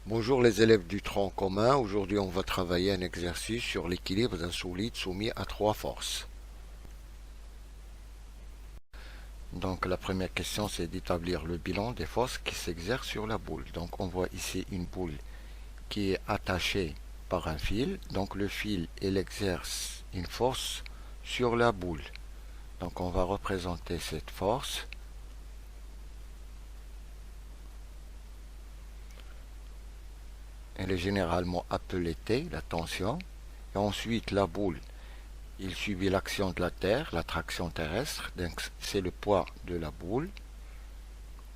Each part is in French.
Bonjour les élèves du tronc commun. Aujourd'hui, on va travailler un exercice sur l'équilibre d'un solide soumis à trois forces. Donc, la première question, c'est d'établir le bilan des forces qui s'exercent sur la boule. Donc, on voit ici une boule qui est attachée par un fil. Donc, le fil, il exerce une force sur la boule. Donc, on va représenter cette force. Elle est généralement appelée T, la tension. Et ensuite, la boule, il subit l'action de la Terre, l'attraction terrestre, donc c'est le poids de la boule,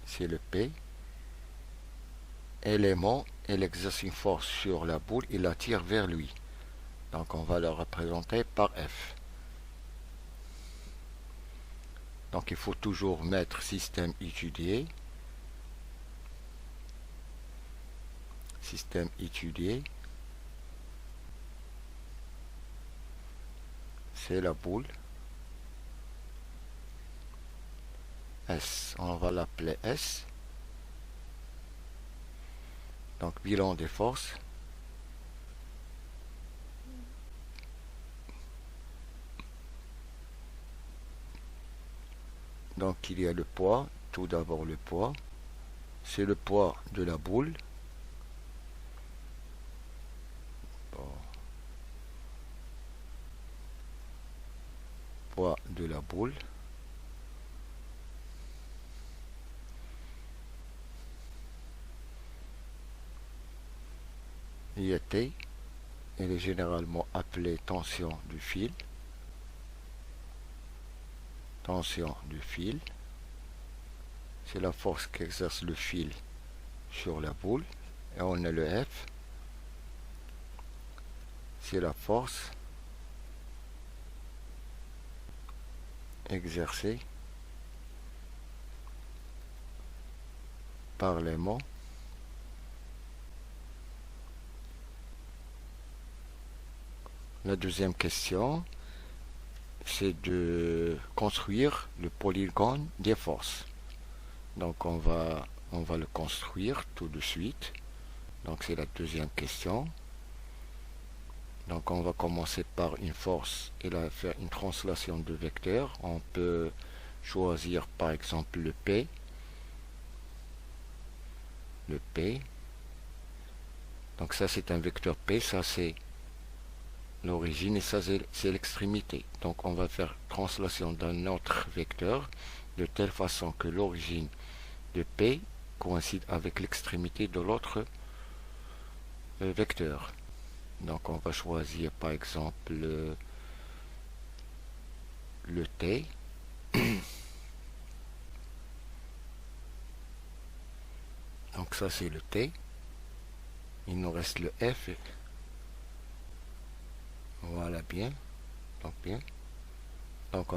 c'est le P. Élément, il exerce une force sur la boule, il la tire vers lui. Donc on va le représenter par F. Donc il faut toujours mettre système étudié. Système étudié. C'est la boule. S, on va l'appeler S. Donc bilan des forces. Donc il y a le poids, tout d'abord le poids. C'est le poids de la boule. Bon, poids de la boule. IET, elle est généralement appelée tension du fil. Tension du fil, c'est la force qu'exerce le fil sur la boule. Et on a le F, c'est la force exercée par l'aimant La deuxième question, c'est de construire le polygone des forces. Donc on va le construire tout de suite. Donc c'est la deuxième question. Donc on va commencer par une force et là faire une translation de vecteurs. On peut choisir par exemple le P. Le P. Donc ça c'est un vecteur P, ça c'est l'origine et ça c'est l'extrémité. Donc on va faire translation d'un autre vecteur de telle façon que l'origine de P coïncide avec l'extrémité de l'autre vecteur. Donc on va choisir par exemple le T. Donc ça c'est le T. Il nous reste le F. Voilà bien. Donc bien. Donc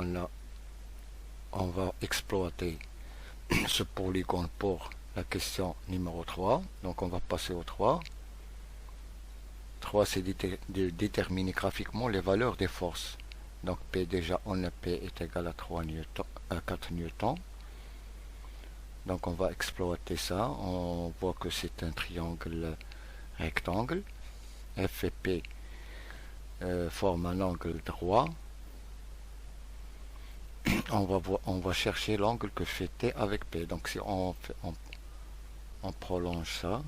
on va exploiter ce polygone pour la question numéro 3. Donc on va passer au 3. 3 c'est de déterminer graphiquement les valeurs des forces. Donc P déjà on a P est égal à 3 newtons, à 4 newtons. Donc on va exploiter ça. On voit que c'est un triangle rectangle. F et P forment un angle droit. On va chercher l'angle que fait T avec P. Donc si on prolonge ça,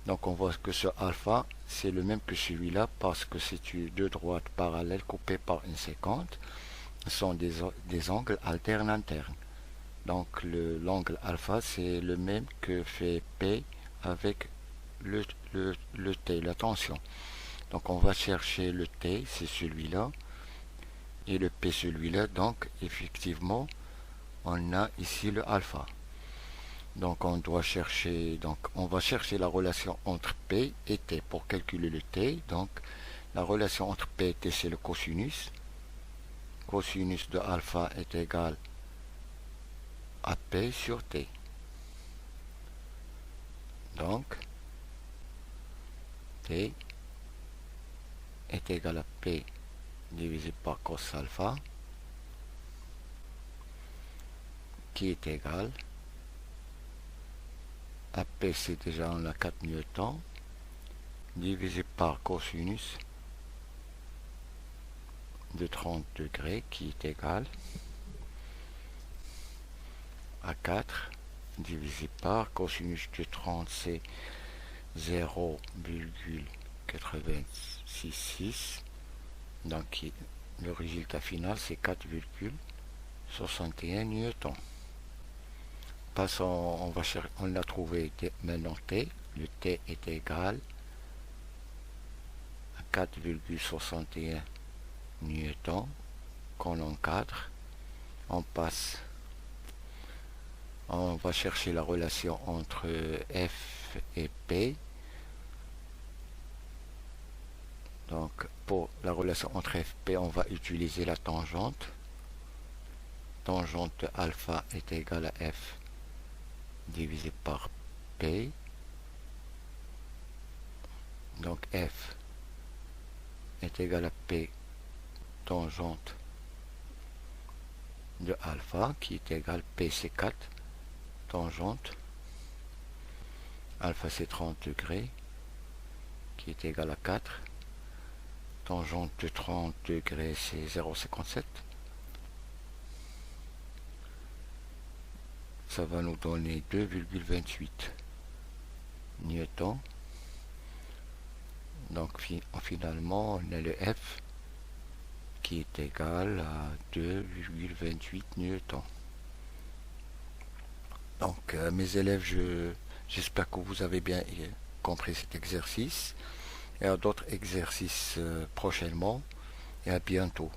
donc on voit que ce alpha c'est le même que celui-là parce que c'est deux droites parallèles coupées par une séquente. Ce sont des angles alternes internes. Donc l'angle alpha c'est le même que fait P avec le T, la tension. Donc on va chercher le T, c'est celui-là, et le P celui-là. Donc effectivement on a ici le alpha. Donc on doit chercher, donc on va chercher la relation entre P et T pour calculer le T. Donc la relation entre P et T c'est le cosinus. Cosinus de alpha est égal à P sur T. Donc T est égal à P divisé par cos alpha qui est égal AP c'est déjà on a 4 newtons, divisé par cosinus de 30 degrés qui est égal à 4 divisé par cosinus de 30 c'est 0,866, donc le résultat final c'est 4,61 newtons. Passons, on a trouvé maintenant T, le T est égal à 4,61 newtons, colonne 4, on passe, on va chercher la relation entre F et P. Donc pour la relation entre F et P, on va utiliser la tangente. Tangente alpha est égale à F divisé par P. Donc F est égal à P tangente de alpha qui est égal P c'est 4 tangente alpha c'est 30 degrés qui est égal à 4 tangente de 30 degrés c'est 0,57. Ça va nous donner 2,28 newtons. Donc finalement on a le F qui est égal à 2,28 newtons. Donc mes élèves, j'espère que vous avez bien compris cet exercice. Et à d'autres exercices prochainement. Et à bientôt.